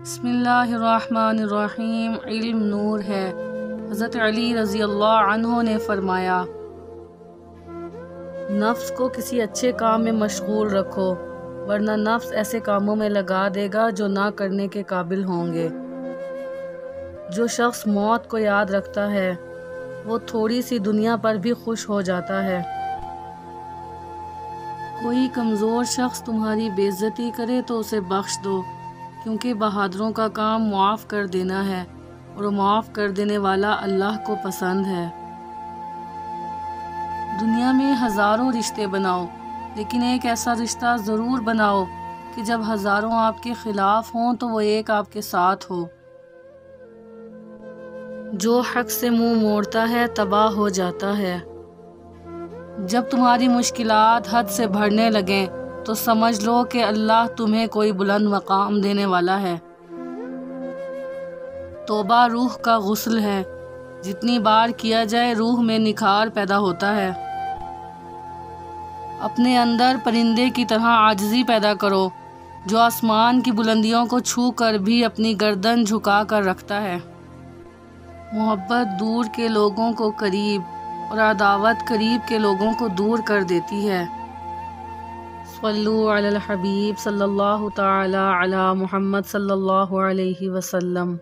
بسم اللہ الرحمن الرحیم۔ علم نور ہے۔ حضرت علی رضی اللہ عنہ نے فرمایا، نفس کو کسی اچھے کام میں مشغول رکھو، ورنہ نفس ایسے کاموں میں لگا دے گا جو نہ کرنے کے قابل ہوں گے۔ جو شخص موت کو یاد رکھتا ہے وہ تھوڑی سی دنیا پر بھی خوش ہو جاتا ہے۔ کوئی کمزور شخص تمہاری بے عزتی کرے تو اسے بخش دو، کیونکہ بہادروں کا کام معاف کر دینا ہے، اور معاف کر دینے والا اللہ کو پسند ہے۔ دنیا میں ہزاروں رشتے بناؤ، لیکن ایک ایسا رشتہ ضرور بناؤ کہ جب ہزاروں آپ کے خلاف ہوں تو وہ ایک آپ کے ساتھ ہو۔ جو حق سے منہ موڑتا ہے تباہ ہو جاتا ہے۔ جب تمہاری مشکلات حد سے بڑھنے لگیں تو سمجھ لو کہ اللہ تمہیں کوئی بلند مقام دینے والا ہے۔ توبہ روح کا غسل ہے، جتنی بار کیا جائے روح میں نکھار پیدا ہوتا ہے۔ اپنے اندر پرندے کی طرح عاجزی پیدا کرو، جو آسمان کی بلندیوں کو چھو کر بھی اپنی گردن جھکا کر رکھتا ہے۔ محبت دور کے لوگوں کو قریب اور عداوت قریب کے لوگوں کو دور کر دیتی ہے۔ صلو علی الحبیب صلی اللہ تعالی علی محمد صلی اللہ علیہ وسلم۔